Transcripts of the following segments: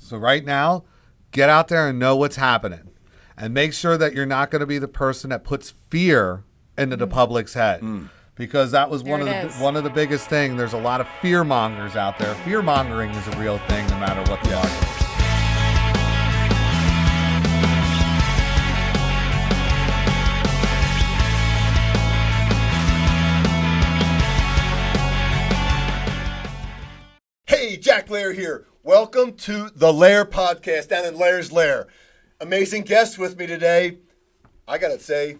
So right now, get out there and know what's happening. And make sure that you're not going to be the person that puts fear into the public's head. Because that was one of the biggest things. There's a lot of fear mongers out there. Fear mongering is a real thing no matter what the market is. Hey, Jack Lehr here. Welcome to the Lehr Podcast down in Lehr's Lair. Amazing guest with me today. I gotta say,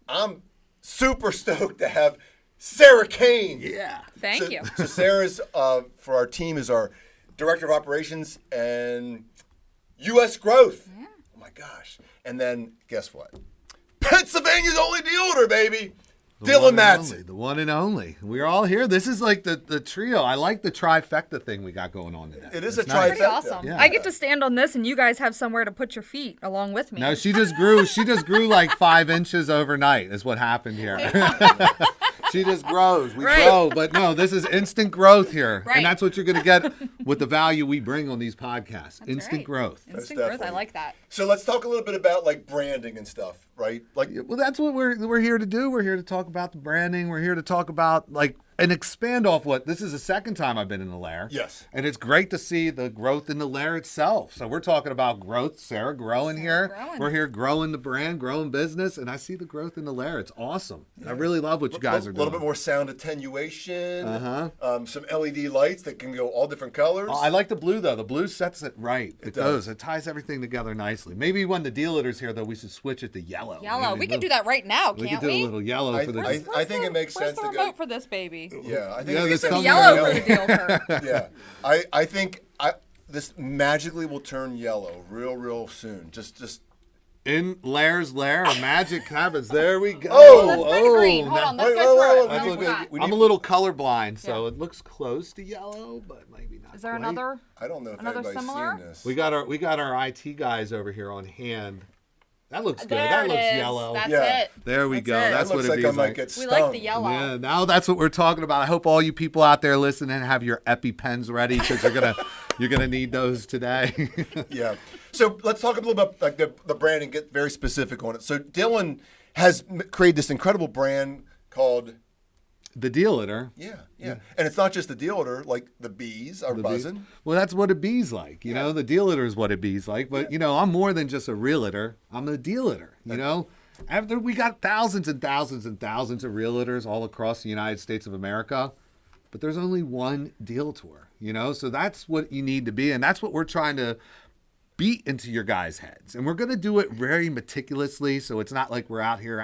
I'm super stoked to have Sara Cain. Yeah. Thank you. So Sarah's, for our team, is our Director of Operations and U.S. Growth. Yeah. Oh my gosh. And then, guess what? Pennsylvania's only dealer, baby. Dylan Madsen. The one and only. We're all here. This is like the trio. I like the trifecta thing we got going on today. It is It's a nice. trifecta. Pretty awesome. Yeah. I get to stand on this, and you guys have somewhere to put your feet along with me. No, she just grew. She just grew like 5 inches overnight. Is what happened here. She just grows. We grow, but no, this is instant growth here, Right. and that's what you're going to get with the value we bring on these podcasts. That's Instant right. growth. Instant growth. I definitely. like that. So let's talk a little bit about like branding and stuff, right? Like, Well, that's what we're here to do. We're here to talk about the branding. We're here to talk about and expand off what this is the second time I've been in the Lehr. Yes. And it's great to see the growth in the Lehr itself. So we're talking about growth. Sarah growing here. growing. We're here growing the brand, growing business, and I see the growth in the Lehr. It's awesome. I really love what you guys are a doing. little bit more sound attenuation, some LED lights that can go all different colors. Oh, I like the blue though. The blue sets it right. It does. It ties everything together nicely. Maybe when the deal leader's here though, we should switch it to yellow. Yellow. We can do that right now, We can't could do we? a little yellow for the. I think it makes Where's sense the to go. remote for this baby? Yeah, I think Yeah, it makes this sense comes to go Yellow for the deal her. Yeah, I think this magically will turn yellow real soon. Just In Lehr's Lair, magic happens. There we go. Let's bring green. Hold on. Let's wait, go wait, through wait, it. let's What look we at- got? I'm a little colorblind, so it looks close to yellow, but maybe not. Is there quite. another? I don't know if Another anybody's similar? seen this. We got our IT guys over here on hand. That looks good. There That it looks is. yellow. That's Yeah. it. There we That's go. it. That's that what looks it like be I like. might get We stung. like the yellow. Yeah, now that's what we're talking about. I hope all you people out there listening have your Ep.10s ready because you're gonna need those today. Yeah. So let's talk a little about like the brand and get very specific on it. So Dylan has created this incredible brand called The deal leader. yeah, and it's not just the dealer. Like the bees are buzzing. Well, that's what a bee's like. You know, the deal leader is what a bee's like. But, I'm more than just a realtor. I'm a deal leader, After we got thousands and thousands and thousands of realtors all across the United States of America, but there's only one deal tour, So that's what you need to be. And that's what we're trying to beat into your guys' heads. And we're going to do it very meticulously, so it's not like we're out here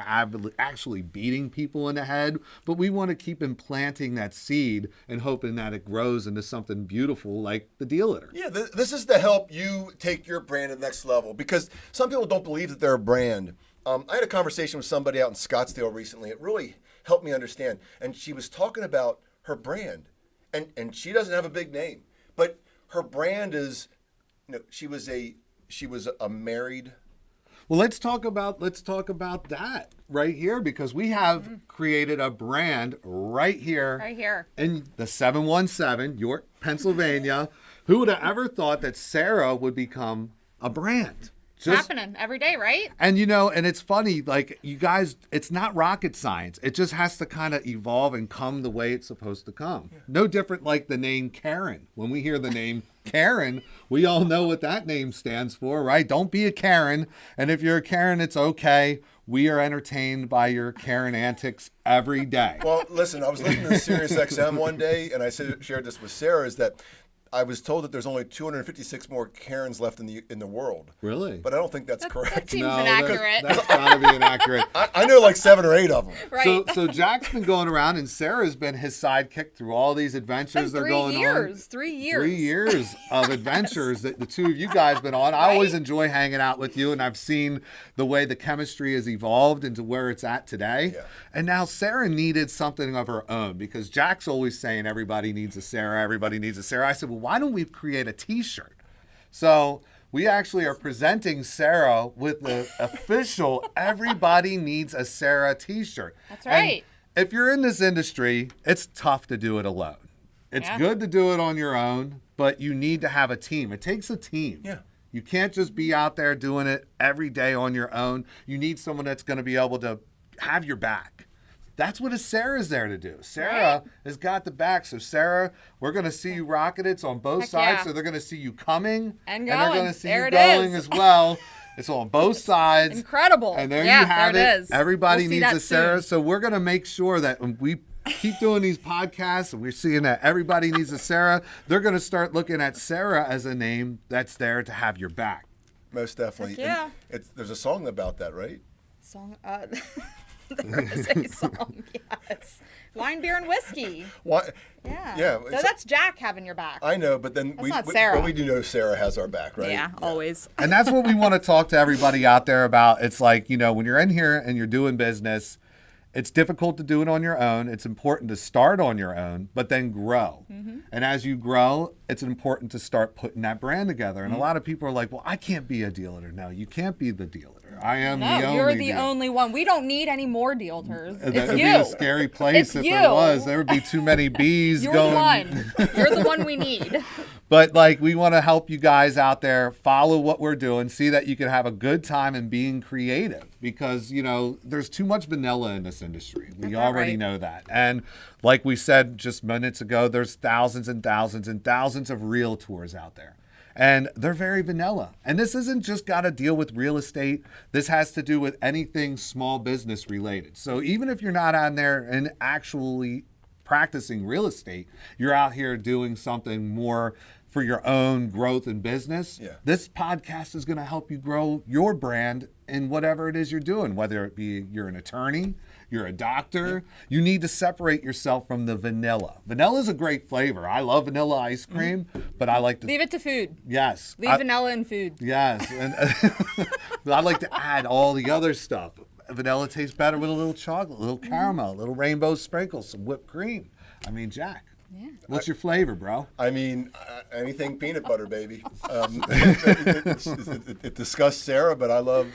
actually beating people in the head, but we want to keep implanting that seed and hoping that it grows into something beautiful like the deal leader. Yeah, this is to help you take your brand to the next level because some people don't believe that they're a brand. I had a conversation with somebody out in Scottsdale recently. It really helped me understand. And she was talking about her brand. And she doesn't have a big name, but her brand is, she was a married. Well, let's talk about that right here because we have created a brand right here. Right here. In the 717, York, Pennsylvania. Who would have ever thought that Sarah would become a brand? Happening every day, right? And and it's funny, like you guys, it's not rocket science. It just has to kind of evolve and come the way it's supposed to come. Yeah. No different like the name Karen. When we hear the name Karen, we all know what that name stands for, right? Don't be a Karen. And if you're a Karen, it's okay. We are entertained by your Karen antics every day. Well, listen, I was listening to Sirius XM one day, and I shared this with Sarah, is that I was told that there's only 256 more Karens left in the world. Really? But I don't think that's correct. That seems inaccurate. That's got to be inaccurate. I know like 7 or 8 of them. Right. So Jack's been going around, and Sarah's been his sidekick through all these adventures they're going on. 3 years. 3 years of adventures that the two of you guys been on. I always enjoy hanging out with you, and I've seen the way the chemistry has evolved into where it's at today. Yeah. And now Sarah needed something of her own because Jack's always saying everybody needs a Sarah, everybody needs a Sarah. I said, well, why don't we create a T-shirt? So we actually are presenting Sarah with the official Everybody Needs a Sarah T-shirt. That's right. And if you're in this industry, it's tough to do it alone. It's Yeah. good to do it on your own, but you need to have a team. It takes a team. Yeah. You can't just be out there doing it every day on your own. You need someone that's going to be able to have your back. That's what Sarah's there to do. Sarah has got the back. So, Sarah, we're going to see you rockets on both Heck sides. yeah. So they're going to see you coming. And they're going. going to see There you it going is. as well. It's on both sides. Incredible. And there Yeah, you have there it. it is. Everybody We'll see needs that a Sarah. soon. So we're going to make sure that when we keep doing these podcasts and we're seeing that everybody needs a Sarah, they're going to start looking at Sarah as a name that's there to have your back. Most definitely. Heck yeah. And there's a song about that, right? Song. There is a song. Yes. Wine, beer, and whiskey. Why? Yeah. Yeah. No, that's Jack having your back. I know, but then not Sarah. But we do know Sarah has our back, right? Yeah, always. And that's what we want to talk to everybody out there about. It's like, when you're in here and you're doing business, it's difficult to do it on your own. It's important to start on your own, but then grow. Mm-hmm. And as you grow, it's important to start putting that brand together. And a lot of people are like, well, I can't be a dealer. No, you can't be the dealer. I am the only No, you're the dealer. only one. We don't need any more dealers. That It's would you. be a scary place It's if you. there was. There would be too many bees You're going. the one. You're the one we need. But we want to help you guys out there follow what we're doing, see that you can have a good time in being creative because, there's too much vanilla in this industry. We already right. know that. And like we said just minutes ago, there's thousands and thousands and thousands of realtors out there. And they're very vanilla. And this isn't just got to deal with real estate. This has to do with anything small business related. So even if you're not on there and actually practicing real estate, you're out here doing something more for your own growth in business. Yeah. This podcast is going to help you grow your brand in whatever it is you're doing, whether it be you're an attorney, you're a doctor. You need to separate yourself from the vanilla. Vanilla is a great flavor. I love vanilla ice cream, but I like to Leave it to food. yes. Leave vanilla in food. Yes, and I like to add all the other stuff. Vanilla tastes better with a little chocolate, a little caramel, a little rainbow sprinkles, some whipped cream. I mean, Jack, what's your flavor, bro? I mean, anything peanut butter, baby. It disgusts Sarah, but I love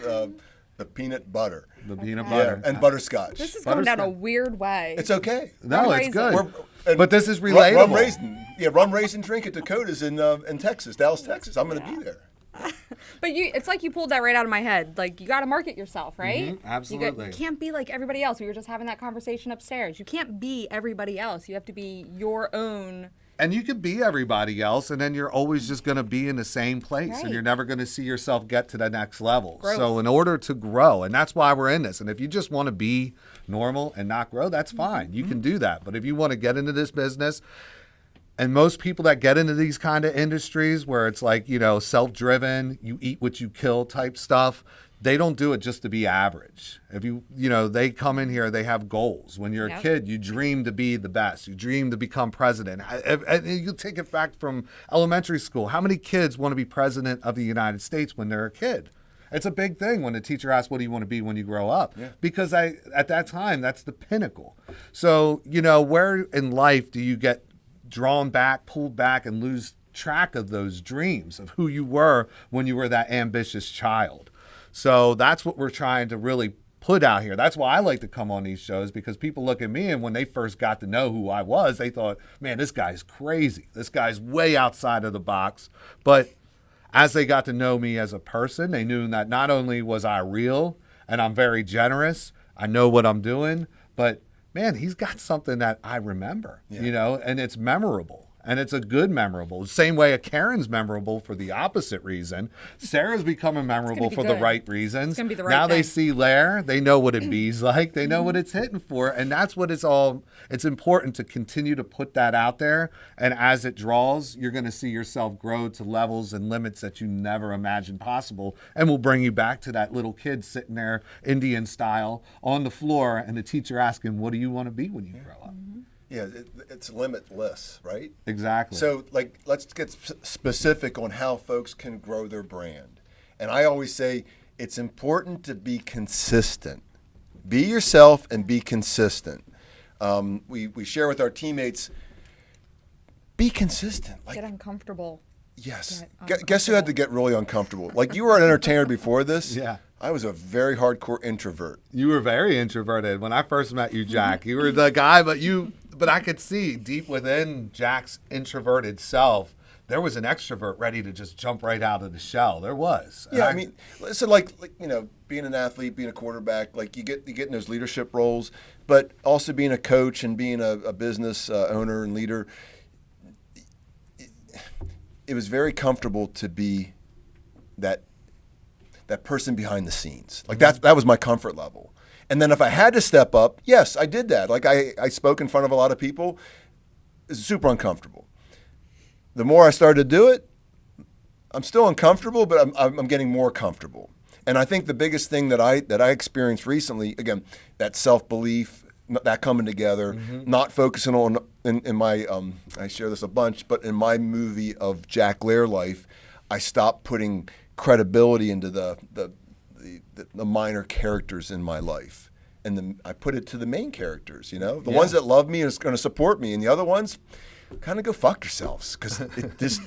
the peanut butter. The peanut Yeah, butter. and butterscotch. This is going down a Butterscotch. weird way. It's okay. No, Rum it's raisin. good. And But this is rum relatable. raisin. Yeah, rum raisin drink at Dakota's in Texas, Dallas, Texas. I'm going to be there. But it's like you pulled that right out of my head. Like, you got to market yourself, right? absolutely. You can't be like everybody else. We were just having that conversation upstairs. You can't be everybody else. You have to be your own. And you could be everybody else, and then you're always just going to be in the same place, and Right. you're never going to see yourself get to the next level. Growth. So in order to grow, and that's why we're in this, and if you just want to be normal and not grow, that's fine. You can do that. But if you want to get into this business, and most people that get into these kind of industries where it's like, self-driven, you eat what you kill type stuff, they don't do it just to be average. If they come in here, they have goals. When you're a Yep. kid, you dream to be the best. You dream to become president. And you take it back from elementary school. How many kids want to be president of the United States when they're a kid? It's a big thing when the teacher asks, what do you want to be when you grow up? Yeah. Because at that time, that's the pinnacle. So, where in life do you get drawn back, pulled back, and lose track of those dreams of who you were when you were that ambitious child? So that's what we're trying to really put out here. That's why I like to come on these shows, because people look at me and when they first got to know who I was, they thought, man, this guy's crazy. This guy's way outside of the box. But as they got to know me as a person, they knew that not only was I real and I'm very generous, I know what I'm doing, but man, he's got something that I remember, and it's memorable. And it's a good memorable. Same way a Karen's memorable for the opposite reason. Sarah's becoming memorable be for the good. right reasons. It's gonna be the right now they thing. see Lehr, they know what it be's like. They know what it's hitting for. And that's what it's important to continue to put that out there. And as it draws, you're going to see yourself grow to levels and limits that you never imagined possible. And we'll bring you back to that little kid sitting there, Indian style, on the floor, and the teacher asking, what do you want to be when you grow up? Yeah, it's limitless, right? Exactly. So, let's get specific on how folks can grow their brand. And I always say it's important to be consistent. Be yourself and be consistent. We share with our teammates, be consistent. Get uncomfortable. Yes. Get Guess who had to get really uncomfortable? Like, you were an entertainer before this. Yeah. I was a very hardcore introvert. You were very introverted when I first met you, Jack. You were the guy, but but I could see deep within Jack's introverted self, there was an extrovert ready to just jump right out of the shell. There was. Yeah, I mean, so like being an athlete, being a quarterback, like you get in those leadership roles, but also being a coach and being a business owner and leader. It was very comfortable to be that person behind the scenes. Like that was my comfort level. And then if I had to step up, yes, I did that. Like I spoke in front of a lot of people. It's super uncomfortable. The more I started to do it, I'm still uncomfortable, but I'm getting more comfortable. And I think the biggest thing that I experienced recently, again, that self-belief, that coming together, not focusing on in my I share this a bunch, but in my movie of Jack Lehr life, I stopped putting credibility into the minor characters in my life, and I put it to the main characters. The ones that love me and is going to support me, and the other ones kind of go fuck yourselves, because that's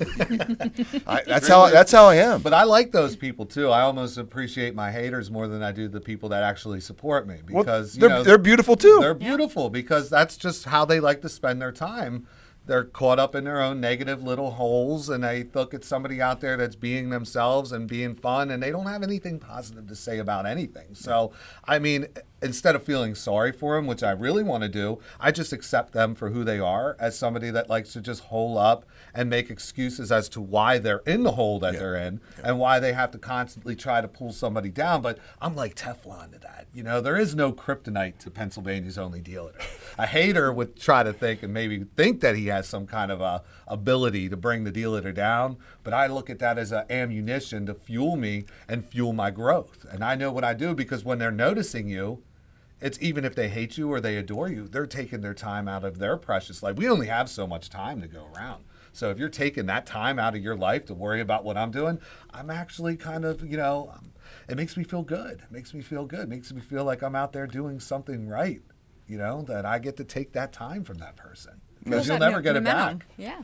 how I am. But I like those people too. I almost appreciate my haters more than I do the people that actually support me, because they're beautiful too. They're beautiful because that's just how they like to spend their time. They're caught up in their own negative little holes, and they look at somebody out there that's being themselves and being fun, and they don't have anything positive to say about anything. So, I mean, instead of feeling sorry for them, which I really want to do, I just accept them for who they are, as somebody that likes to just hole up and make excuses as to why they're in the hole that they're in and why they have to constantly try to pull somebody down. But I'm like Teflon to that. There is no kryptonite to Pennsylvania's only dealer. A hater would try to think and maybe think that he has some kind of a ability to bring the dealer down, but I look at that as an ammunition to fuel me and fuel my growth. And I know what I do, because when they're noticing you, it's even if they hate you or they adore you, they're taking their time out of their precious life. We only have so much time to go around. So if you're taking that time out of your life to worry about what I'm doing, I'm actually kind of, it makes me feel good. It makes me feel good. It makes me feel like I'm out there doing something right, that I get to take that time from that person. Because you'll never get it back. Yeah.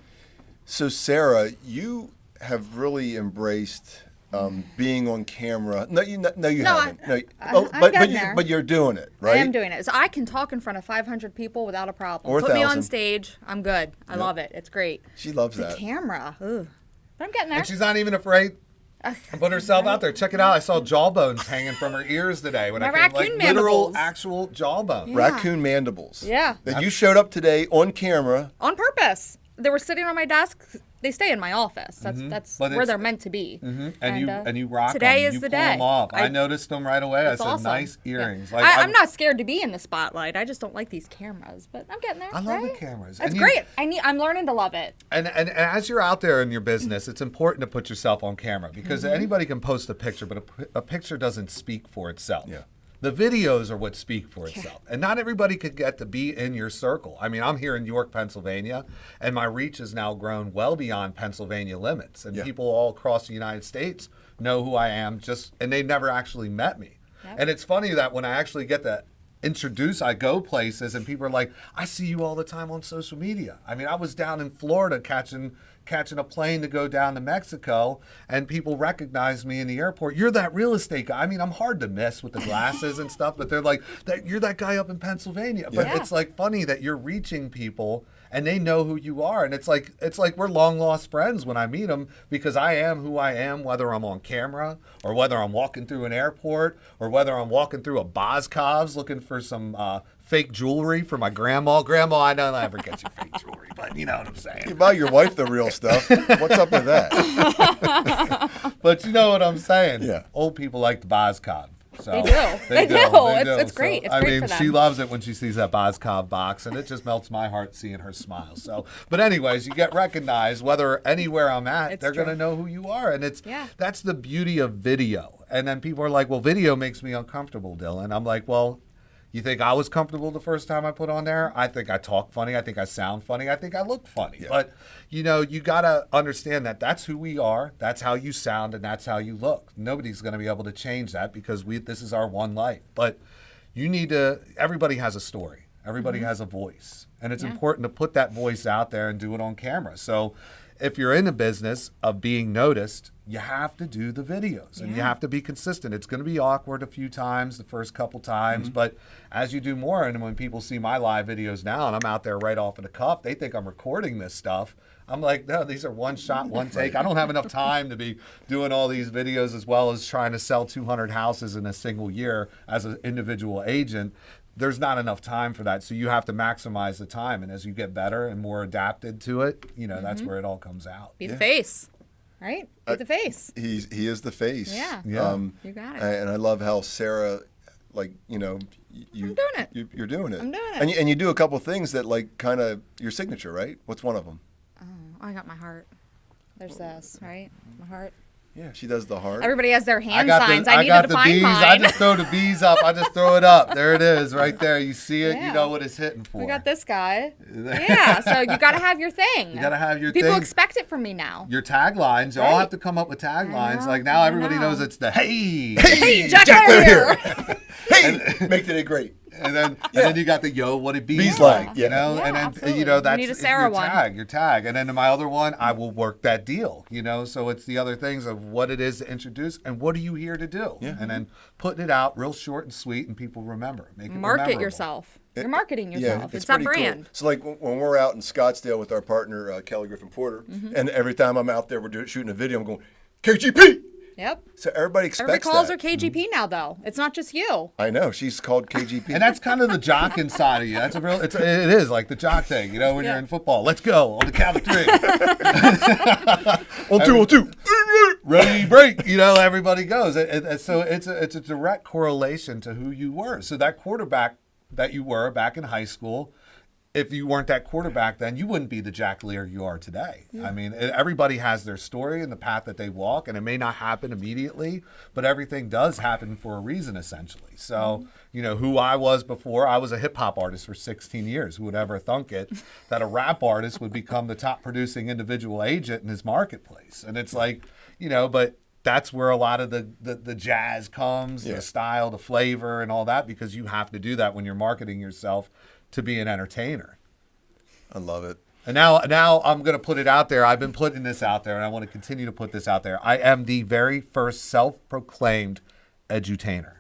So Sarah, you have really embraced being on camera. No, you haven't. But you're doing it, right? I am doing it. So I can talk in front of 500 people without a problem. Or Put me 1,000. on stage, I'm good. I love it. It's great. She loves The that. camera. Ugh. But I'm getting there. And she's not even afraid to put herself out there. Check it out. I saw jawbones hanging from her ears today. When My I came, raccoon literal, mandibles. actual jawbone. Yeah. Raccoon mandibles. Yeah. That you showed up today on camera. On purpose. They were sitting on my desk. They stay in my office. That's But where it's- they're meant to be. And you rock today them. is You the pull day. them off. I noticed them right away. I It's said, awesome. nice Yeah. earrings. I'm not scared to be in the spotlight. I just don't like these cameras. But I'm getting there. I love the right? cameras. That's And great. I'm learning to love it. And as you're out there in your business, it's important to put yourself on camera, because anybody can post a picture, but a picture doesn't speak for itself. Yeah. The videos are what speak for itself. And not everybody could get to be in your circle. I mean, I'm here in York, Pennsylvania, and my reach has now grown well beyond Pennsylvania limits. And people all across the United States know who I am, and they've never actually met me. Yep. And it's funny that when I actually get to introduce, I go places and people are like, I see you all the time on social media. I mean, I was down in Florida catching a plane to go down to Mexico, and people recognize me in the airport. You're that real estate guy. I mean, I'm hard to miss with the glasses and stuff, but they're like, you're that guy up in Pennsylvania. But Yeah. it's like funny that you're reaching people and they know who you are. And it's like we're long lost friends when I meet them, because I am who I am, whether I'm on camera or whether I'm walking through an airport or whether I'm walking through a Boscov's looking for some fake jewelry for my grandma. Grandma, I don't ever get you fake jewelry, but you know what I'm saying. You buy your wife the real stuff. What's up with that? But you know what I'm saying. Yeah. Old people like the Boscov. So They do. They do. It's great. It's I great mean, for them. she loves it when she sees that Boscov box, and it just melts my heart seeing her smile. So, but anyways, you get recognized whether anywhere I'm at, It's they're true. going to know who you are, and Yeah. that's the beauty of video. And then people are like, "Well, video makes me uncomfortable, Dylan." I'm like, "Well, you think I was comfortable the first time I put on there? I think I talk funny. I think I sound funny. I think I look funny." Yeah. But, you got to understand that that's who we are. That's how you sound, and that's how you look. Nobody's going to be able to change that, because this is our one life. But everybody has a story. Everybody has a voice. And it's important to put that voice out there and do it on camera. So if you're in the business of being noticed, you have to do the videos and you have to be consistent. It's going to be awkward a few times, the first couple times, but as you do more, and when people see my live videos now and I'm out there right off of the cuff, they think I'm recording this stuff. I'm like, no, these are one shot, one take. I don't have enough time to be doing all these videos as well as trying to sell 200 houses in a single year as an individual agent. There's not enough time for that. So you have to maximize the time. And as you get better and more adapted to it, you know, that's where it all comes out. Be the face, right? Be the face. He is the face. Yeah. You got it. And I love how Sarah, like, you know, I'm doing it. You're doing it. I'm doing it. And you do a couple things that, like, kind of your signature, right? What's one of them? Oh, I got my heart. There's this, right? My heart. Yeah, she does the heart. Everybody has their hand signs. I needed to find bees. mine. I just throw the bees up. I just throw it up. There it is, right there. You see it. Yeah. You know what it's hitting for. We got this guy. Yeah, so you got to have your thing. You got to have your People thing. expect it from me now. Your taglines. You all have to come up with taglines. know, Like now I everybody know. knows it's the hey. Hey, Jack Lehr here. Hey, make today great. And then you got the yo, what it Bees bees like, you know, Yeah, and then absolutely. you know You that's need a it's Sarah your one. tag, and then my other one, I will work that deal, you know. So it's the other things of what it is to introduce and what are you here to do, and then putting it out real short and sweet, and people remember, make it Market memorable. yourself. You're marketing Yeah, yourself. It's that pretty brand. Cool. So like when we're out in Scottsdale with our partner Kelly Griffin Porter, and every time I'm out there, we're shooting a video. I'm going KGP. Yep. So everybody expects Everybody calls that. her KGP now, though. It's not just you. I know she's called KGP. And that's kind of the jock inside of you. That's it is like the jock thing, you know, when you're in football. Let's go on the count of three. on two. Ready, break. You know, everybody goes. So it's a direct correlation to who you were. So that quarterback that you were back in high school, if you weren't that quarterback then, you wouldn't be the Jack Lehr you are today. I mean, everybody has their story and the path that they walk, and it may not happen immediately, but everything does happen for a reason, essentially. So, you know, who I was before, I was a hip-hop artist for 16 years. Who would ever thunk it that a rap artist would become the top producing individual agent in his marketplace? And it's like, you know, but that's where a lot of the jazz comes, the style, the flavor, and all that, because you have to do that when you're marketing yourself to be an entertainer. I love it. And now I'm going to put it out there. I've been putting this out there, and I want to continue to put this out there. I am the very first self-proclaimed edutainer.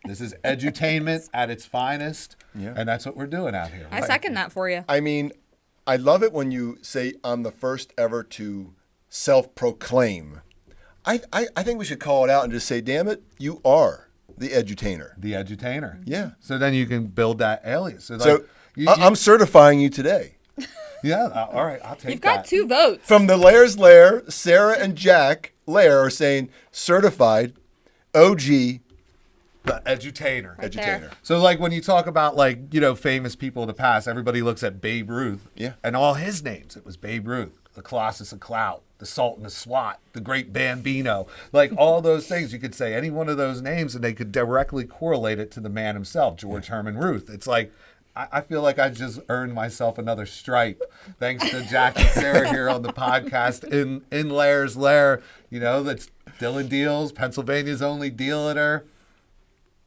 This is edutainment at its finest, and that's what we're doing out here. I second that for you. I mean, I love it when you say I'm the first ever to self-proclaim. I think we should call it out and just say, damn it, you are the edutainer. The edutainer. Yeah. So then you can build that alias. So, like, I'm certifying you today. Yeah. All right. I'll take You've got that. 2 votes. From the Lehr's Lehr, Sarah and Jack Lehr are saying certified OG The edutainer. Right edutainer. there. So, like, when you talk about, like, you know, famous people of the past, everybody looks at Babe Ruth. Yeah. And all his names. It was Babe Ruth, the Colossus of Clout, the Sultan of SWAT, the Great Bambino. Like, all those things. You could say any one of those names, and they could directly correlate it to the man himself, George Herman Ruth. It's like, I feel like I just earned myself another stripe, thanks to Jack and Sarah here on the podcast in Lehr's Lehr. You know, that's Dylan Deals, Pennsylvania's only dealer.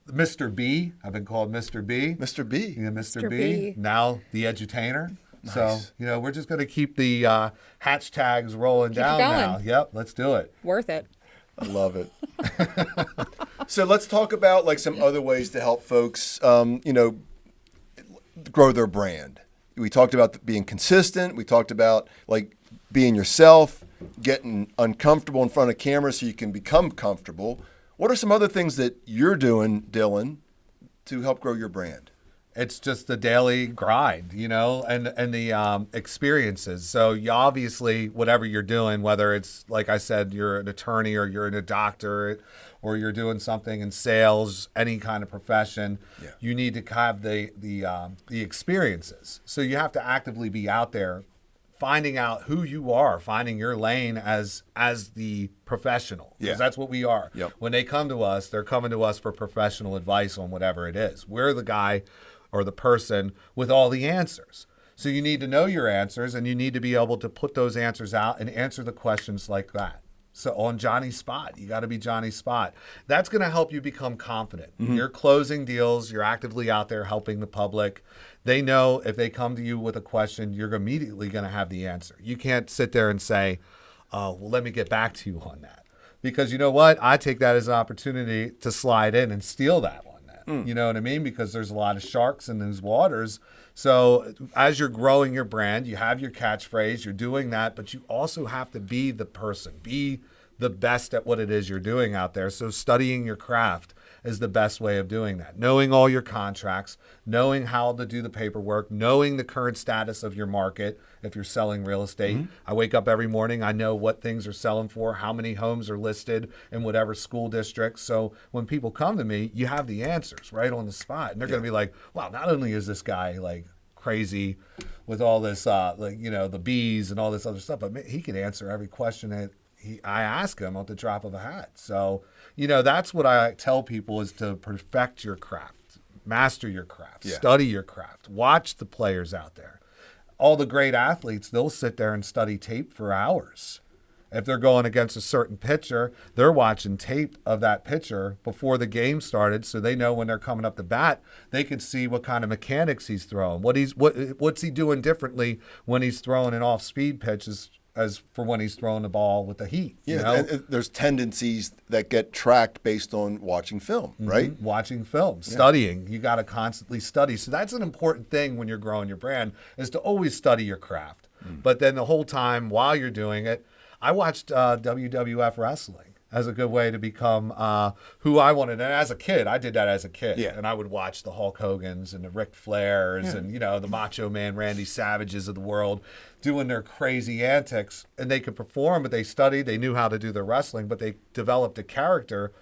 Mr. B. I've been called Mr. B. Mr. B. Yeah, Mr. Mr. B. B. Now the edutainer. So, Nice. you know, we're just going to keep the hashtags rolling it down going. now. Yep, let's do it. Worth it. I love it. So let's talk about like some other ways to help folks, you know, grow their brand. We talked about being consistent. We talked about like being yourself, getting uncomfortable in front of camera so you can become comfortable. What are some other things that you're doing, Dylan, to help grow your brand? It's just the daily grind, you know, and the experiences. So you obviously, whatever you're doing, whether it's, like I said, you're an attorney or you're a doctor or you're doing something in sales, any kind of profession, you need to have the experiences. So you have to actively be out there finding out who you are, finding your lane as the professional. Because that's what we are. Yep. When they come to us, they're coming to us for professional advice on whatever it is. We're the guy or the person with all the answers. So you need to know your answers, and you need to be able to put those answers out and answer the questions like that. So on Johnny's spot, you got to be Johnny's spot. That's going to help you become confident. You're closing deals. You're actively out there helping the public. They know if they come to you with a question, you're immediately going to have the answer. You can't sit there and say, well, let me get back to you on that. because you know what? I take that as an opportunity to slide in and steal that one then. You know what I mean? Because there's a lot of sharks in those waters. So as you're growing your brand, you have your catchphrase, you're doing that, but you also have to be the person, be the best at what it is you're doing out there. So studying your craft is the best way of doing that. Knowing all your contracts, knowing how to do the paperwork, knowing the current status of your market if you're selling real estate. I wake up every morning, I know what things are selling for, how many homes are listed in whatever school district. So when people come to me, you have the answers right on the spot. And they're going to be like, wow, not only is this guy like crazy with all this, like, you know, the bees and all this other stuff, but he can answer every question that I ask him at the drop of a hat. So, you know, that's what I tell people is to perfect your craft, master your craft, study your craft, watch the players out there. All the great athletes, they'll sit there and study tape for hours. If they're going against a certain pitcher, they're watching tape of that pitcher before the game started, so they know when they're coming up to bat, they can see what kind of mechanics he's throwing, what's he doing differently when he's throwing an off-speed pitch as for when he's throwing the ball with the heat. Yeah, you know? and there's tendencies that get tracked based on watching film, right? Watching film, studying. You got to constantly study. So that's an important thing when you're growing your brand is to always study your craft. But then the whole time while you're doing it, I watched WWF wrestling as a good way to become who I wanted. And as a kid, I did that as a kid. Yeah. And I would watch the Hulk Hogans and the Ric Flairs and, you know, the Macho Man Randy Savages of the world doing their crazy antics. And they could perform, but they studied. They knew how to do their wrestling, but they developed a character.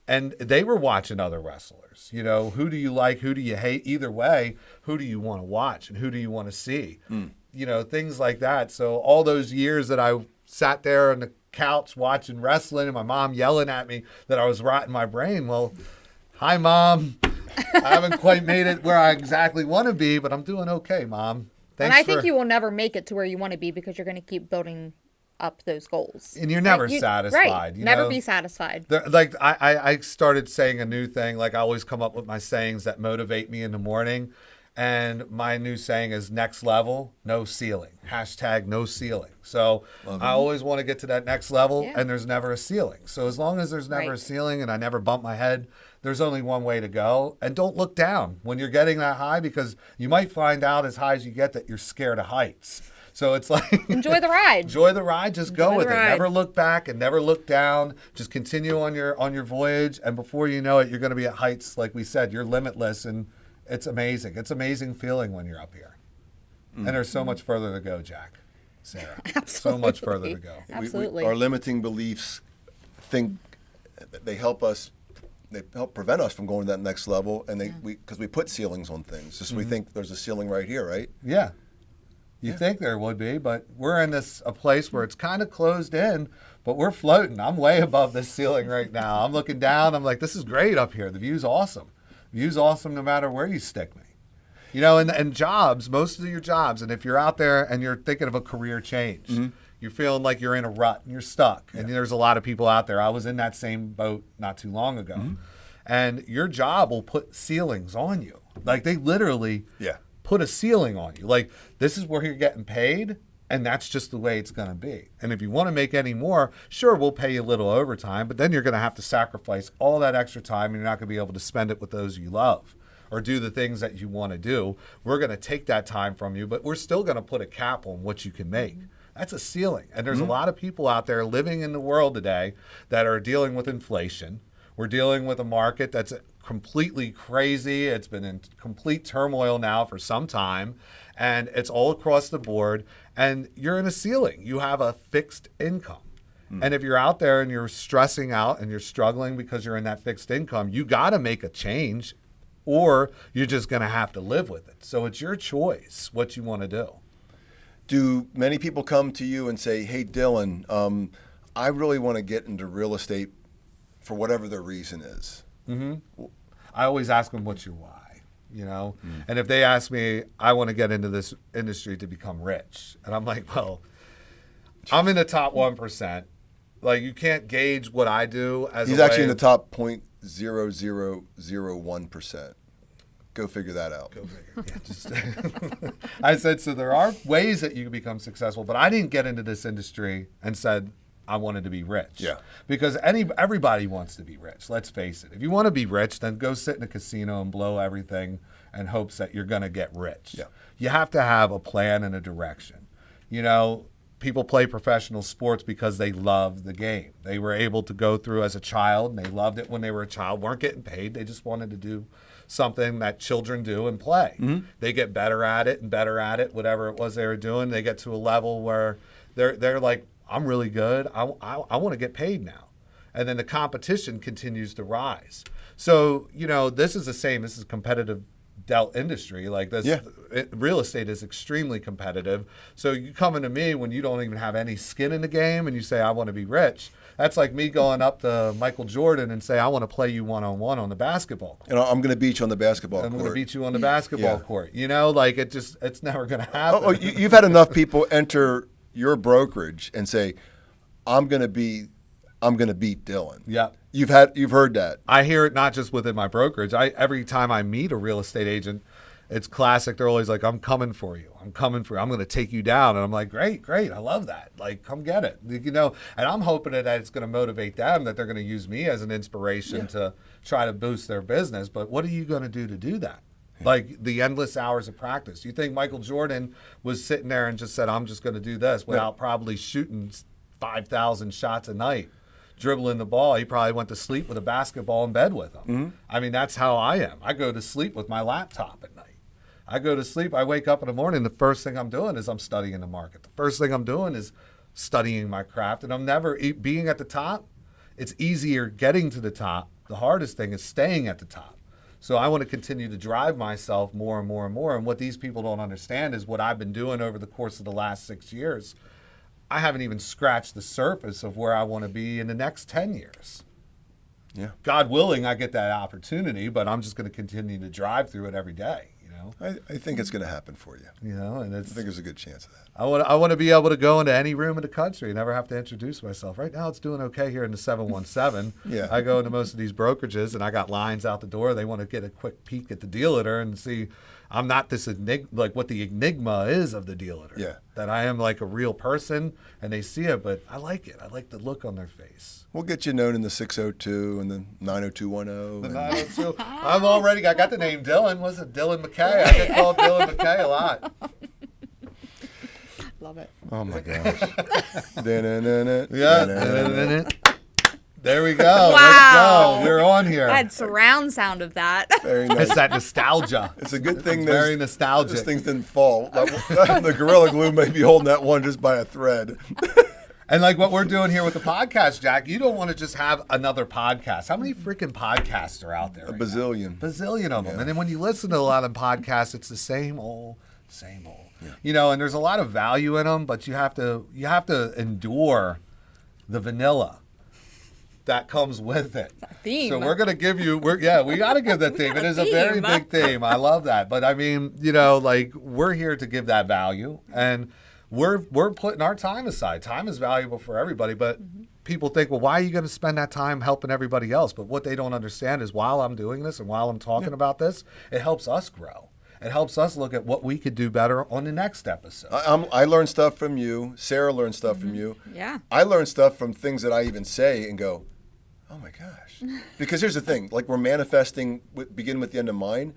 And they were watching other wrestlers. You know, who do you like? Who do you hate? Either way, who do you want to watch? And who do you want to see? You know, things like that. So all those years that I sat there on the couch watching wrestling and my mom yelling at me that I was rotting my brain. Well, hi, Mom. I haven't quite made it where I exactly want to be, but I'm doing okay, Mom. And I think you will never make it to where you want to be because you're going to keep building up those goals. And you're never satisfied. Right. You Never know? be satisfied. Like I started saying a new thing. Like I always come up with my sayings that motivate me in the morning. And my new saying is next level, no ceiling. # no ceiling. So I always want to get to that next level and there's never a ceiling. So as long as there's never a ceiling and I never bump my head, there's only one way to go. And don't look down when you're getting that high because you might find out as high as you get that you're scared of heights. So it's like Enjoy the ride. Enjoy the ride. Just go with it. ride. Never look back and never look down. Just continue on your voyage. And before you know it, you're going to be at heights, like we said, you're limitless. And it's amazing. It's an amazing feeling when you're up here. And there's so much further to go, Jack, Sarah. Absolutely. So much further to go. Absolutely. Our limiting beliefs they help us. They help prevent us from going to that next level, and because we put ceilings on things. Just we think there's a ceiling right here, right? Yeah. You think there would be, but we're in a place where it's kind of closed in, but we're floating. I'm way above this ceiling right now. I'm looking down. I'm like, this is great up here. The view's awesome. The view's awesome no matter where you stick me. You know, and jobs, most of your jobs, and if you're out there and you're thinking of a career change, you're feeling like you're in a rut and you're stuck. And there's a lot of people out there. I was in that same boat not too long ago. And your job will put ceilings on you. Like they literally put a ceiling on you. Like this is where you're getting paid and that's just the way it's going to be. And if you want to make any more, sure, we'll pay you a little overtime, but then you're going to have to sacrifice all that extra time and you're not going to be able to spend it with those you love or do the things that you want to do. We're going to take that time from you, but we're still going to put a cap on what you can make. That's a ceiling. And there's a lot of people out there living in the world today that are dealing with inflation. We're dealing with a market that's completely crazy. It's been in complete turmoil now for some time, and it's all across the board. And you're in a ceiling. You have a fixed income. And if you're out there and you're stressing out and you're struggling because you're in that fixed income, you got to make a change or you're just going to have to live with it. So it's your choice what you want to do. Do many people come to you and say, hey, Dylan, I really want to get into real estate for whatever their reason is? I always ask them, what's your why? You know? And if they ask me, I want to get into this industry to become rich. And I'm like, well, I'm in the top 1%. Like, you can't gauge what I do as He's actually in the top 0.0001%. Go figure that out. Go figure. Yeah, just I said, so there are ways that you can become successful, but I didn't get into this industry and said, I wanted to be rich. Yeah. Because everybody wants to be rich. Let's face it. If you want to be rich, then go sit in a casino and blow everything in hopes that you're going to get rich. Yeah. You have to have a plan and a direction. You know, people play professional sports because they love the game. They were able to go through as a child, and they loved it when they were a child, weren't getting paid. They just wanted to do something that children do and play. They get better at it and better at it, whatever it was they were doing. They get to a level where they're like, I'm really good. I want to get paid now. And then the competition continues to rise. So, you know, this is the same. This is competitive dealt industry. Like this, real estate is extremely competitive. So you coming to me when you don't even have any skin in the game and you say, I want to be rich. That's like me going up to Michael Jordan and say, I want to play you one-on-one on the basketball court. And I'm going to beat you on the basketball court. I'm going to beat you on the basketball court. You know, like it's never going to happen. Oh, you've had enough people enter your brokerage and say, I'm going to beat Dylan. Yeah. You've heard that. I hear it not just within my brokerage. Every time I meet a real estate agent, it's classic. They're always like, I'm coming for you. I'm coming for you. I'm going to take you down. And I'm like, great. I love that. Like, come get it. You know, and I'm hoping that it's going to motivate them, that they're going to use me as an inspiration to try to boost their business. But what are you going to do that? Like the endless hours of practice. You think Michael Jordan was sitting there and just said, I'm just going to do this without probably shooting 5,000 shots a night, dribbling the ball. He probably went to sleep with a basketball in bed with him. I mean, that's how I am. I go to sleep with my laptop at night. I go to sleep. I wake up in the morning. The first thing I'm doing is I'm studying the market. The first thing I'm doing is studying my craft. And I'm never being at the top. It's easier getting to the top. The hardest thing is staying at the top. So I want to continue to drive myself more and more and more. And what these people don't understand is what I've been doing over the course of the last 6 years. I haven't even scratched the surface of where I want to be in the next 10 years. Yeah. God willing, I get that opportunity, but I'm just going to continue to drive through it every day. I think it's going to happen for you. You know, and I think there's a good chance of that. I want to be able to go into any room in the country and never have to introduce myself. Right now, it's doing okay here in the 717. Yeah. I go into most of these brokerages, and I got lines out the door. They want to get a quick peek at the dealer and see I'm not this like what the enigma is of the dealer. Yeah. That I am like a real person, and they see it, but I like it. I like the look on their face. We'll get you known in the 602 and the 90210. The 902. I got the name Dylan. Was it Dylan McKay? I get called Dylan McKay a lot. Love it. Oh my gosh. Da-na-na-na, Yeah. da-na-na-na. There we go. Wow. Let's go. We're on here. I had surround sound of that. Very nice. It's that nostalgia. It's a good thing It's very nostalgic. those things didn't fall. The Gorilla Glue may be holding that one just by a thread. And like what we're doing here with the podcast, Jack, you don't want to just have another podcast. How many freaking podcasts are out there? A bazillion. Bazillion of them. Yeah. And then when you listen to a lot of podcasts, it's the same old. Yeah. You know, and there's a lot of value in them, but you have to endure the vanilla that comes with it. Theme. So we're going to give you, we got to give that theme. It is a very Theme. big theme. I love that. But I mean, you know, like we're here to give that value, and we're putting our time aside. Time is valuable for everybody, but people think, well, why are you going to spend that time helping everybody else? But what they don't understand is while I'm doing this and while I'm talking about this, it helps us grow. It helps us look at what we could do better on the next episode. I learned stuff from you. Sarah learned stuff from you. Yeah. I learned stuff from things that I even say and go, oh my gosh. Because here's the thing, like we're manifesting, begin with the end in mind,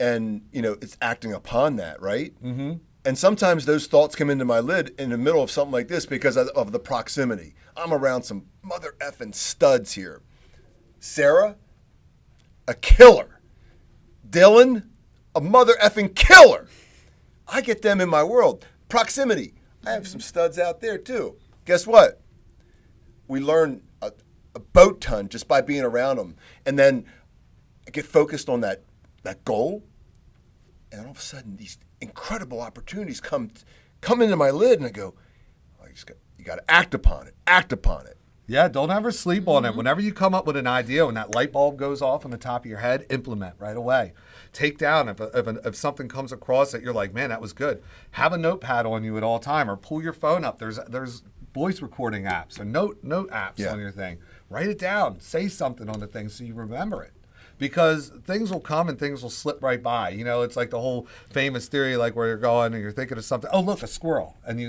and you know it's acting upon that, right? Mm-hmm. And sometimes those thoughts come into my lid in the middle of something like this because of the proximity. I'm around some mother effing studs here. Sarah, a killer. Dylan, a mother effing killer. I get them in my world. Proximity. I have some studs out there too. Guess what? We learn a boat ton just by being around them. And then I get focused on that goal. And all of a sudden, these incredible opportunities come into my lid, and I go, oh, you got to act upon it. Act upon it. Yeah, don't ever sleep on it. Whenever you come up with an idea, when that light bulb goes off on the top of your head, implement right away. Take down if something comes across that you're like, man, that was good. Have a notepad on you at all time, or pull your phone up. There's voice recording apps or note apps on your thing. Write it down. Say something on the thing so you remember it. Because things will come and things will slip right by. You know, it's like the whole famous theory, like where you're going and you're thinking of something. Oh, look, a squirrel, and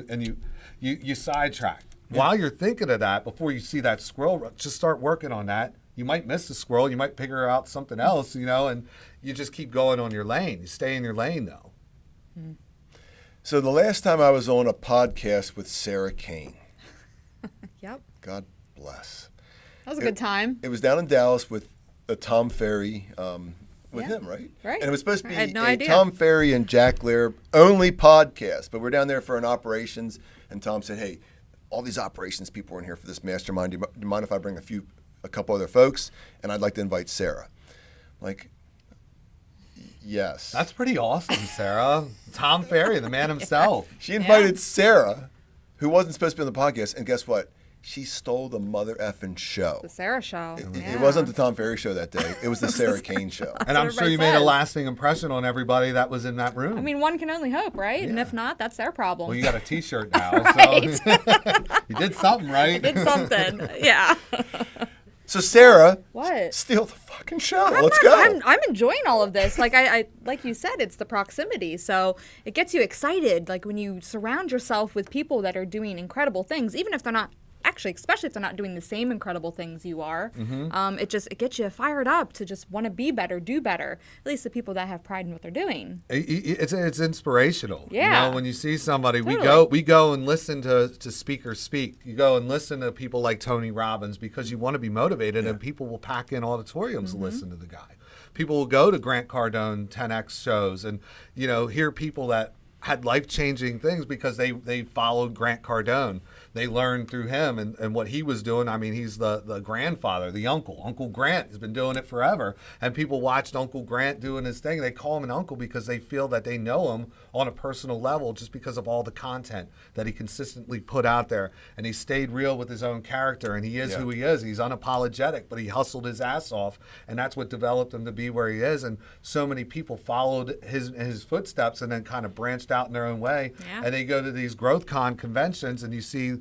you sidetrack. While you're thinking of that, before you see that squirrel, just start working on that. You might miss the squirrel. You might figure out something else, and you just keep going on your lane. You stay in your lane, though. So the last time I was on a podcast with Sara Cain, Yep. God bless. That was a good time. It was down in Dallas with Tom Ferry, with him, right? Right. And it was supposed to be I had no a idea. Tom Ferry and Jack Lehr only podcast, but we're down there for an operations, and Tom said, hey, all these operations people are in here for this mastermind. Do you mind if I bring a couple other folks? And I'd like to invite Sara. Like, yes. That's pretty awesome, Sarah. Tom Ferry, the man himself. She invited Sara, who wasn't supposed to be on the podcast, and guess what? She stole the mother effing show. The Sarah show. It wasn't the Tom Ferry show that day. It was the Sara Cain show. And I'm what sure you everybody made a says. lasting impression on everybody that was in that room. I mean, one can only hope, right? And if not, that's their problem. Well, you got a T-shirt now, Right. so you did something right. Did something. Yeah. So Sara, What? steal the fucking show. Let's go. I'm enjoying all of this. Like I like you said, it's the proximity. So it gets you excited. Like when you surround yourself with people that are doing incredible things, even if they're not actually, especially if they're not doing the same incredible things you are, it gets you fired up to just want to be better, do better. At least the people that have pride in what they're doing. It's inspirational. Yeah. When you see somebody, Totally. we go and listen to speakers speak. You go and listen to people like Tony Robbins because you want to be motivated, and people will pack in auditoriums to listen to the guy. People will go to Grant Cardone 10X shows and hear people that had life-changing things because they followed Grant Cardone. They learned through him and what he was doing. I mean, he's the grandfather, the uncle. Uncle Grant has been doing it forever. And people watched Uncle Grant doing his thing. They call him an uncle because they feel that they know him on a personal level just because of all the content that he consistently put out there. And he stayed real with his own character. And he is who he is. He's unapologetic, but he hustled his ass off. And that's what developed him to be where he is. And so many people followed his footsteps and then kind of branched out in their own way. Yeah. And they go to these growth con conventions and you see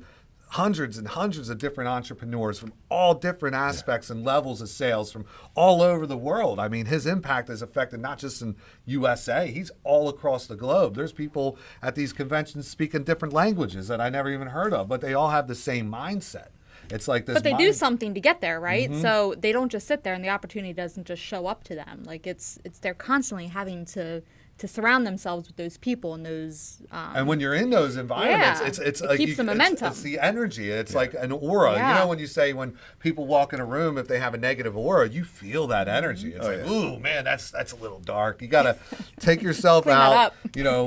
hundreds and hundreds of different entrepreneurs from all different aspects and levels of sales from all over the world. I mean, his impact is affected not just in USA, he's all across the globe. There's people at these conventions speaking different languages that I never even heard of, but they all have the same mindset. It's like this. But they do something to get there, right? So they don't just sit there and the opportunity doesn't just show up to them. Like it's they're constantly having to surround themselves with those people and those. And when you're in those environments, Yeah. it's It like keeps the momentum. It's the energy. It's like an aura. Yeah. You know, when you say when people walk in a room, if they have a negative aura, you feel that energy. It's like, ooh, man, that's a little dark. You got to take yourself Clean that out.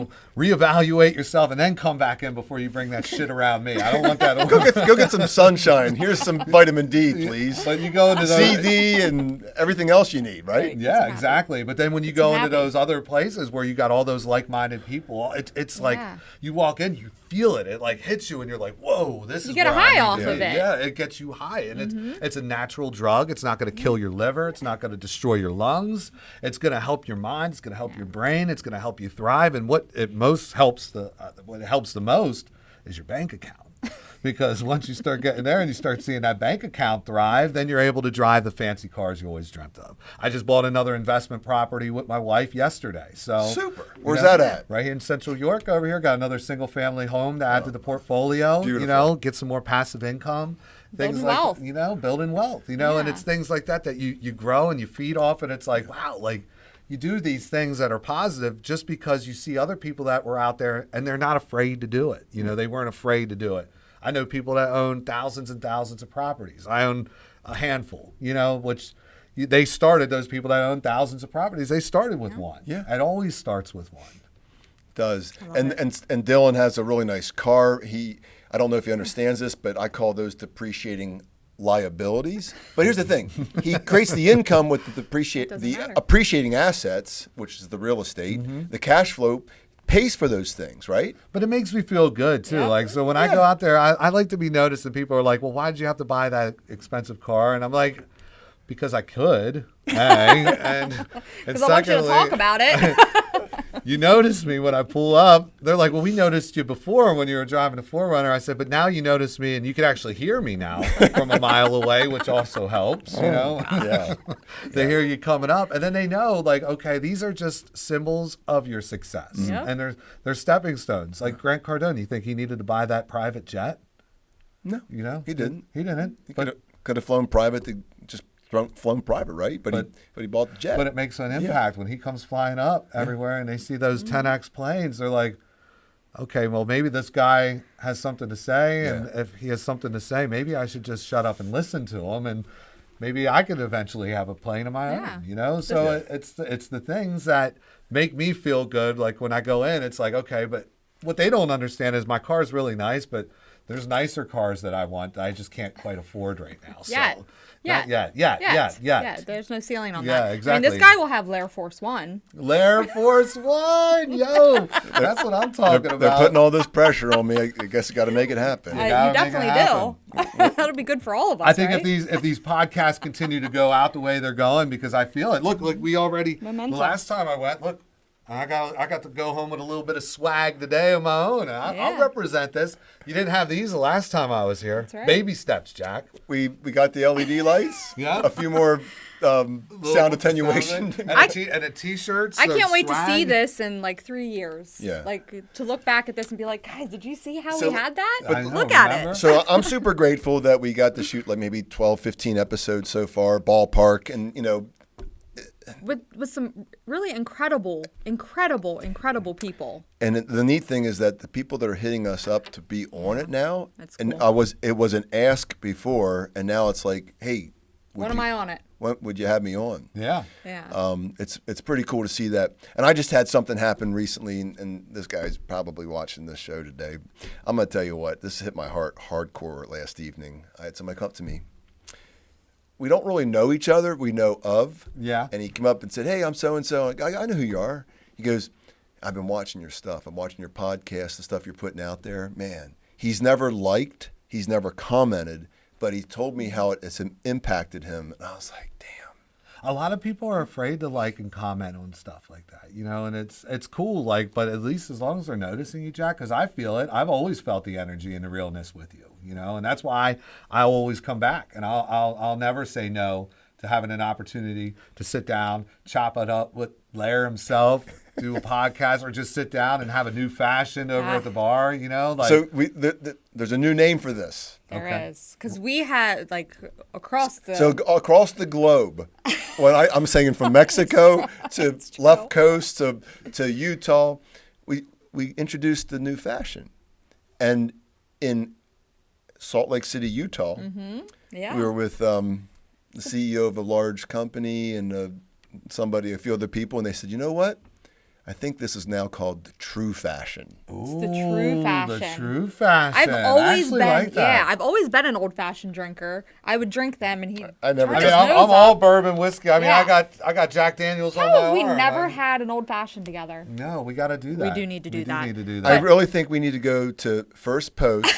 up. Reevaluate yourself, and then come back in before you bring that shit around me. I don't want that. Go get some sunshine. Here's some vitamin D, please. But you go into those. CD and everything else you need, right? Yeah, exactly. But then when you go into happy. those other places where you got all those like-minded people, it's like you walk in, you feel it. It like hits you, and you're like, "Whoa, this is." You get a where I high need off to be. of it. Yeah, it gets you high, and it's a natural drug. It's not going to kill your liver. It's not going to destroy your lungs. It's going to help your mind. It's going to help your brain. It's going to help you thrive. And what it helps the most is your bank account. Because once you start getting there and you start seeing that bank account thrive, then you're able to drive the fancy cars you always dreamt of. I just bought another investment property with my wife yesterday. So Super. Where's that at? Right here in Central York over here. Got another single family home to add to the portfolio. Beautiful. Get some more passive income. Building Things wealth. like, building wealth, and it's things like that you grow and you feed off, and it's like, wow, like you do these things that are positive just because you see other people that were out there and they're not afraid to do it. They weren't afraid to do it. I know people that own thousands and thousands of properties. I own a handful, which they started, those people that own thousands of properties, they started with one. Yeah. It always starts with one. Does. And Dylan has a really nice car. I don't know if he understands this, but I call those depreciating liabilities. But here's the thing. He creates the income with the appreciating assets, which is the real estate, the cash flow pays for those things, right? But it makes me feel good too. Yeah. Like, so when I go out there, I like to be noticed, and people are like, well, why did you have to buy that expensive car? And I'm like, because I could. And Because I want you to talk about it. you notice me when I pull up. They're like, well, we noticed you before when you were driving a 4Runner. I said, but now you notice me, and you can actually hear me now from a mile away, which also helps, Yeah. They hear you coming up, and then they know, like, okay, these are just symbols of your success. Yep. And they're stepping stones. Like Grant Cardone, you think he needed to buy that private jet? No, You know, he didn't. He didn't. He But could have flown private. Flown private, right? But he bought the jet. but it makes an impact when he comes flying up everywhere, and they see those 10X planes. They're like, okay, well, maybe this guy has something to say, and if he has something to say, maybe I should just shut up and listen to him, and maybe I could eventually have a plane of my own, you know? So it's the things that make me feel good. Like when I go in, it's like, okay, but what they don't understand is my car is really nice, but there's nicer cars that I want that I just can't quite afford right now. Yet. So, Yeah. Yeah. There's no ceiling on Yeah, that. I exactly. mean, this guy will have Lehr Force One. Lehr Force One, yo, that's what I'm talking about. They're putting all this pressure on me. I guess you got to make it happen. You gotta make it definitely do. That'll be good for all of us. I think right? if these podcasts continue to go out the way they're going, because I feel it. Look, we already. Momentum. The last time I went, look, I got to go home with a little bit of swag today of my own. I'll represent this. You didn't have these the last time I was here. That's right. Baby steps, Jack. We got the LED lights. Yeah. A few more sound attenuation. And a t-shirt. I can't wait to see this in like 3 years. Yeah. Like to look back at this and be like, guys, did you see how So- we had that? I know, Look at remember? it. So I'm super grateful that we got to shoot like maybe 12, 15 episodes so far, ballpark, and With some really incredible people. And the neat thing is that the people that are hitting us up to be on it now, That's and cool. it was an ask before, and now it's like, hey, When am I on it? when would you have me on? Yeah. Yeah. It's pretty cool to see that. And I just had something happen recently, and this guy's probably watching this show today. I'm gonna tell you what, this hit my heart hardcore last evening. I had somebody come up to me. We don't really know each other. We know of. Yeah. And he came up and said, hey, I'm so-and-so. I know who you are. He goes, I've been watching your stuff. I'm watching your podcast, the stuff you're putting out there. Man, he's never liked, he's never commented, but he told me how it's impacted him. And I was like, damn. A lot of people are afraid to like and comment on stuff like that, you know, and it's cool, like, but at least as long as they're noticing you, Jack, because I feel it. I've always felt the energy and the realness with you, you know, and that's why I always come back, and I'll never say no to having an opportunity to sit down, chop it up with Lehr himself, do a podcast, or just sit down and have a new fashion over at the bar, you know, like. So there's a new name for this. There is. Because we had, like, across the... So across the globe, when I'm saying from Mexico to left coast to Utah, we introduced the new fashion. And in Salt Lake City, Utah, yeah. we were with the CEO of a large company and a few other people, and they said, you know what? I think this is now called the true fashion. It's the true fashion. The true fashion. I've always Actually been, like that. I've always been an old-fashioned drinker. I would drink them, and he. I never turned did. his I'm nose all up. bourbon whiskey. I mean, Yeah. I got Jack Daniels on How my have we arm. never had an old-fashioned together? No, we got to do that. do need to do that. We need to do I that. really think we need to go to first post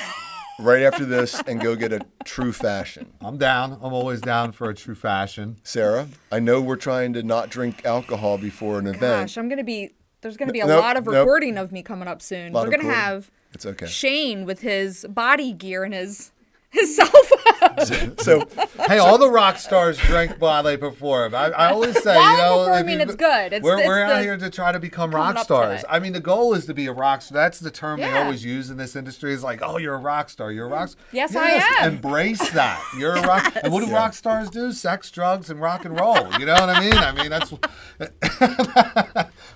right after this and go get a true fashion. I'm down. I'm always down for a true fashion. Sarah, I know we're trying to not drink alcohol before an event. Gosh, there's going to be a Nope, lot of nope. recording of me coming up soon. Lot We're of going to recording. have It's okay. Shane with his body gear and his cell phone. So Hey, all the rock stars drink while they perform. I always say, While you know, performing, if you- it's good. It's we're out the- here to try to become coming rock up to stars. it. I mean, the goal is to be a rock star. That's the term they Yeah. always use in this industry. Is like, oh, you're a rock star. You're a rock star. Yes, I am. Embrace that. You're a rock. And what do rock stars do? Sex, drugs, and rock and roll. You know what I mean? I mean, that's.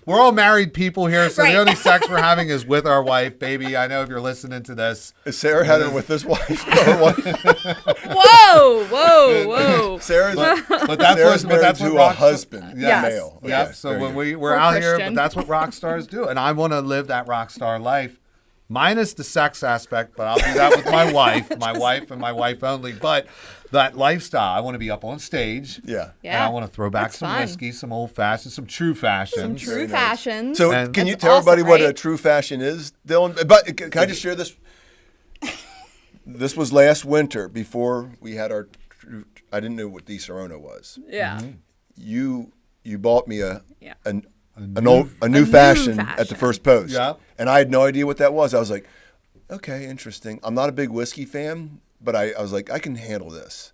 We're all married people here, so Right. the only sex we're having is with our wife, baby. I know if you're listening to this. is Sarah had it with this wife? Her wife? Whoa. Sarah's, But that's Sarah's what, but married that's to what a rock husband, Yes. male. Okay, Yeah, so there you when go. we're Or out here, Christian. but that's what rock stars do. And I want to live that rock star life, minus the sex aspect, but I'll do that with my wife and my wife only. But that lifestyle, I want to be up on stage. Yeah. Yeah. And I want to throw back That's some fun. whiskey, some old fashioned, some true fashion. True fashions. So And- can you That's tell everybody awesome, what a right? true fashion is, Dylan? But can I just share this? This was last winter before we had our. I didn't know what DiSarona was. yeah. You bought me a Yeah. a new fashion at the fashion. first post. Yeah. And I had no idea what that was. I was like, okay, interesting. I'm not a big whiskey fan, but I was like, I can handle this.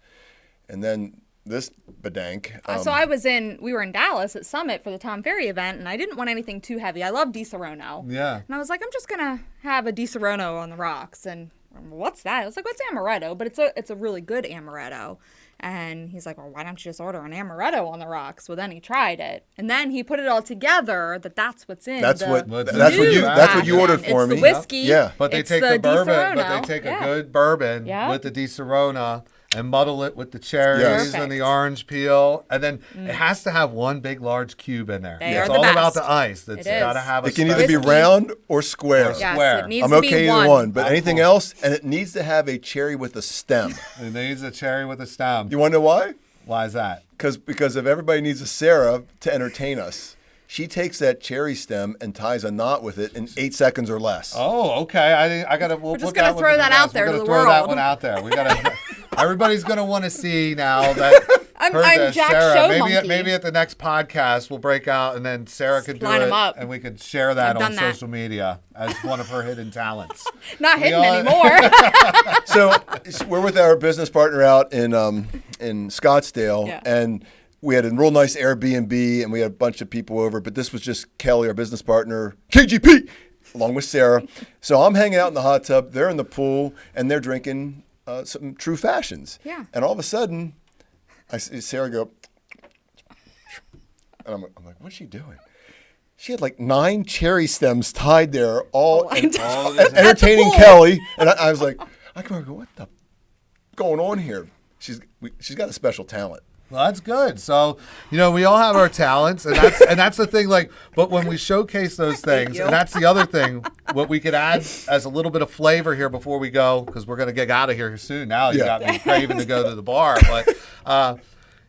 And then this bedank. We were in Dallas at Summit for the Tom Ferry event, and I didn't want anything too heavy. I love DiSarona. Yeah. And I was like, I'm just going to have a DiSarona on the rocks. And what's that? I was like, what's amaretto? But it's a really good amaretto. And he's like, well, why don't you just order an amaretto on the rocks? Well, then he tried it, and then he put it all together that's what's in. That's the what new you ordered for it's me. The whiskey. Yeah, But they it's take the bourbon, Di but they Serono. take Yeah. a good bourbon Yeah. with the Di Serona and muddle it with the cherries Yes. and the Perfect. orange peel, and then it has to have one big large cube in there. They It's are all the about best. the ice. It's It is. got to have a it can either be Whiskey. round or square. Yes, Square. it needs I'm to okay be with one, but I'm anything cool. else, and it needs to have a cherry with a stem. It needs a cherry with a stem. You want to know why? Why is that? Because if everybody needs a Sarah to entertain us, she takes that cherry stem and ties a knot with it in 8 seconds or less. Oh, okay. I gotta. We'll We're just put that gonna one throw to the that out rest. there We're to gonna the throw that world. one out there. We gotta. Everybody's gonna want to see now that. I'm this. Jack Sarah, Show maybe Monkey. maybe at the next podcast we'll break out and then Sarah could do line it 'em up. and we could share that I've on done that. social media as one of her hidden talents. Not hidden all- anymore. So we're with our business partner out in Scottsdale, Yeah. and we had a real nice Airbnb, and we had a bunch of people over. But this was just Kelly, our business partner, KGP, along with Sarah. So I'm hanging out in the hot tub. They're in the pool, and they're drinking some True Fashions. Yeah. And all of a sudden, I see Sarah go, and I'm like, what's she doing? She had like 9 cherry stems tied there, all I know. entertaining pool. Kelly. And I was like, I come over and go, what the going on here? She's got a special talent. Well, that's good. So, we all have our talents, and that's the thing. Like, but when we showcase those things, you. and that's the other thing, what we could add as a little bit of flavor here before we go, because we're gonna get out of here soon. Now you Yeah. got me craving to go to the bar, but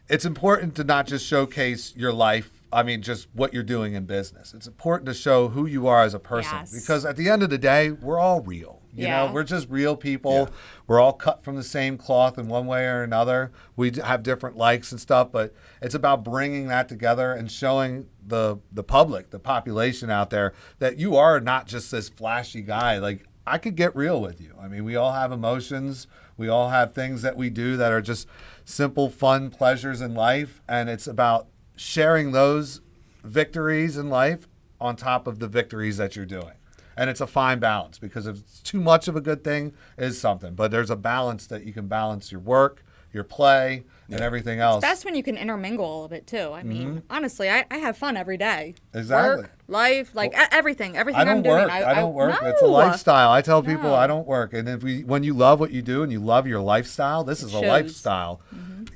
it's important to not just showcase your life. I mean, just what you're doing in business. It's important to show who you are as a person, Yes. because at the end of the day, we're all real. You know, Yeah. we're just real people. Yeah. We're all cut from the same cloth in one way or another. We have different likes and stuff, but it's about bringing that together and showing the public, the population out there, that you are not just this flashy guy. Like, I could get real with you. I mean, we all have emotions. We all have things that we do that are just simple, fun pleasures in life, and it's about sharing those victories in life on top of the victories that you're doing. And it's a fine balance, because if it's too much of a good thing is something, but there's a balance that you can balance your work, your play, and everything else. Best when you can intermingle all of it too. I mean, honestly, I have fun every day. Exactly. Work, life, like everything I I'm don't doing. work. I don't work. It's a No. lifestyle. I tell people No. I don't work. And when you love what you do and you love your lifestyle, this is a shows. lifestyle.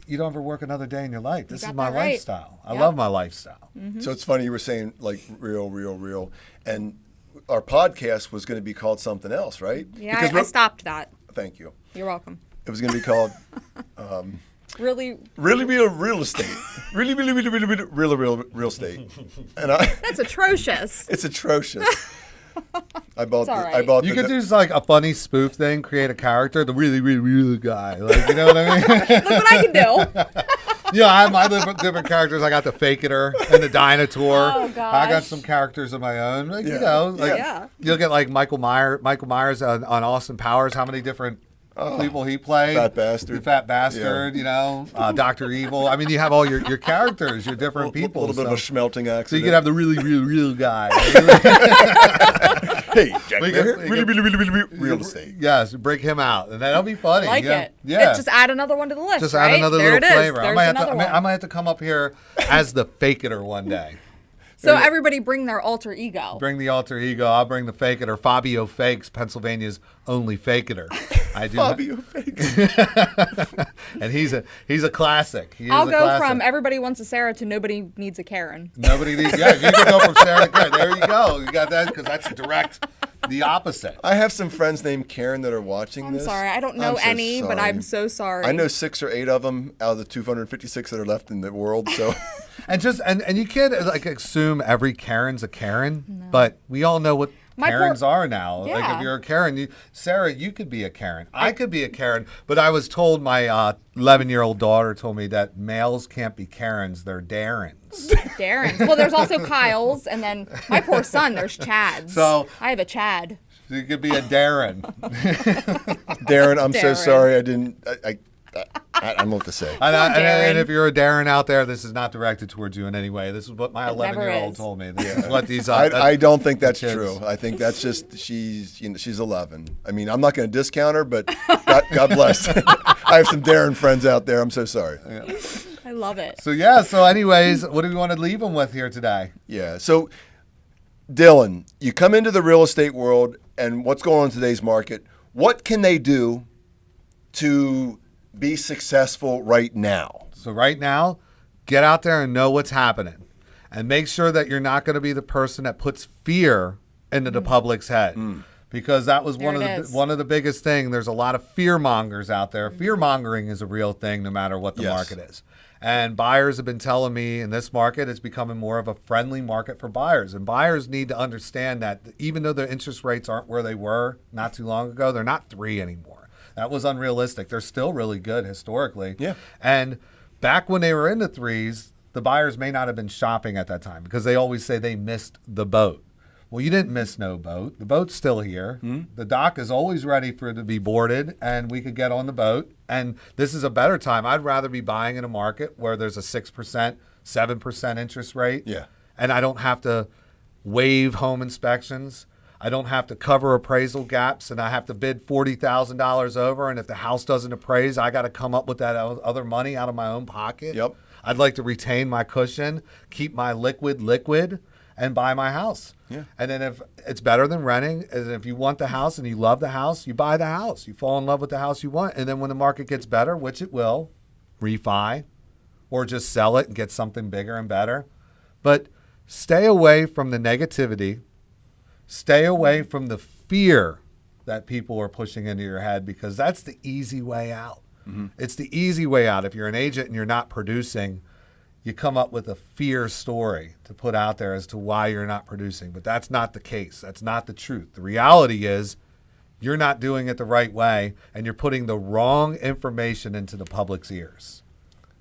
You don't ever work another day in your life. This is got my that right. lifestyle. I Yep. love my lifestyle. So it's funny you were saying like real, and our podcast was going to be called something else, right? Yeah, Because I stopped that. Thank you. You're welcome. It was going to be called Really, really real estate. Really real estate. And that's atrocious. it's atrocious. I bought. It's all I right. bought. You the, could do just like a funny spoof thing, create a character, the really real guy. Like, you know what I mean? Look what I can do. Yeah, I have my different characters. I got the Faketer and the Dinotaur. Oh, I got gosh. some characters of my own. Like, Yeah. You know, like Yeah. you'll get like Michael Myers on Austin Powers. How many different people he played? Fat bastard. The fat bastard. You know, Dr. Evil. I mean, you have all your characters, your different people. A little bit of a schmelting accident. so you could have the really real guy. Hey, Jack We Lehr, could- really real estate. Yes, break him out, and that'll be funny. Like yeah. it. Yeah. Just add another one to the list. Just right? add another there little it is. flavor. There's I might another one. I might have to come up here as the Faketer one day. So everybody bring their alter ego. Bring the alter ego. I'll bring the Faketer. Fabio Fakes, Pennsylvania's only Faketer. I do. Fabio Fakes. And he's a classic. He is I'll a go classic. from everybody wants a Sarah to nobody needs a Karen. Nobody needs. Yeah, you can go from Sarah to Karen. There you go. You got that, because that's direct the opposite. I have some friends named Karen that are watching I'm this. sorry, I don't know I'm so any, but sorry. I'm so sorry. I know 6 or 8 of them out of the 256 that are left in the world. So And just and you can't like assume every Karen's a Karen, but we all know what My poor- Karens are now. Like Yeah. if you're a Karen, Sarah, you could be a Karen. I could be a Karen, but I was told my 11-year-old daughter told me that males can't be Karens; they're Darrens. Darren's. Well, there's also Kyle's, and then my poor son, there's Chad's. So- I have a Chad. So you could be a Darren. Darren, I'm so Darren. sorry. I didn't. I don't know what to say. And if you're a Darren out there, this is not directed towards you in any way. This is what my It never 11-year-old is. told me. This is what these. I don't think that's kids. true. I think that's just she's 11. I mean, I'm not going to discount her, but God bless. I have some Darren friends out there. I'm so sorry. I love it. So so anyways, what do we want to leave them with here today? Yeah. So, Dylan, you come into the real estate world, and what's going on in today's market? What can they do to be successful right now? So right now, get out there and know what's happening, and make sure that you're not going to be the person that puts fear into the public's head, because that was one of the biggest thing. There's a lot of fear mongers out there. Fear mongering is a real thing, no matter what the market is. And buyers have been telling me in this market, it's becoming more of a friendly market for buyers. And buyers need to understand that even though the interest rates aren't where they were not too long ago, they're not 3 anymore. That was unrealistic. They're still really good historically. Yeah. And back when they were in the 3s, the buyers may not have been shopping at that time because they always say they missed the boat. Well, you didn't miss no boat. The boat's still here. The dock is always ready for it to be boarded, and we could get on the boat. And this is a better time. I'd rather be buying in a market where there's a 6%, 7% interest rate. Yeah. And I don't have to waive home inspections. I don't have to cover appraisal gaps, and I have to bid $40,000 over. And if the house doesn't appraise, I got to come up with that other money out of my own pocket. Yep. I'd like to retain my cushion, keep my liquid, and buy my house. Yeah. And then if it's better than renting, and if you want the house and you love the house, you buy the house. You fall in love with the house you want. And then when the market gets better, which it will, refi or just sell it and get something bigger and better. But stay away from the negativity. Stay away from the fear that people are pushing into your head, because that's the easy way out. It's the easy way out. If you're an agent and you're not producing, you come up with a fear story to put out there as to why you're not producing. But that's not the case. That's not the truth. The reality is you're not doing it the right way, and you're putting the wrong information into the public's ears.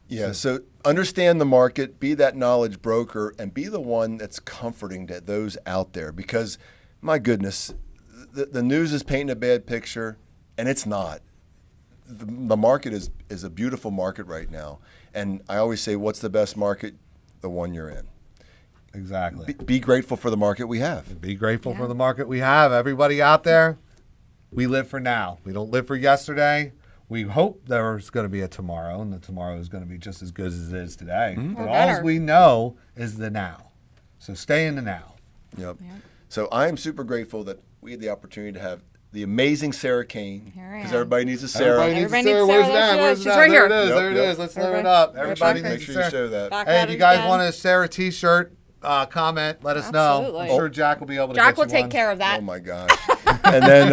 Yeah, so understand the market, be that knowledge broker, and be the one that's comforting to those out there. Because, my goodness, the news is painting a bad picture, and it's not. The market is a beautiful market right now. And I always say, what's the best market? The one you're in. Exactly. Be grateful for the market we have. Be grateful for the market we have. Everybody out there, we live for now. We don't live for yesterday. We hope there's going to be a tomorrow, and the tomorrow is going to be just as good as it is today. But all we know is the now. So stay in the now. Yep. So I am super grateful that we had the opportunity to have the amazing Sara Cain, Here I because am. everybody needs a Sarah. Everybody needs Sarah. Sarah. Where's Let's that? show it. Where's She's that? right There here. it is. Yep, There it yep. is. Let's load Everybody- it up. Everybody Everybody check Make needs sure a you Sarah. show that. Back Hey, if at you it guys again. want a Sarah T-shirt, comment. Let us know. Absolutely. I'm sure Jack will be able to Jack get will you take one. care of that. Oh my gosh. And then,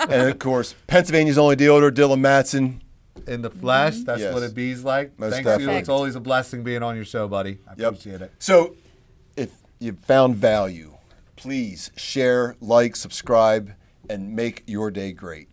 and of course, Pennsylvania's only dealer, Dylan Madsen. In the flesh, that's Yes. what it be's like. Most Thanks definitely. you. It's always a blessing being on your show, buddy. I Yep. appreciate it. So, if you found value, please share, like, subscribe, and make your day great.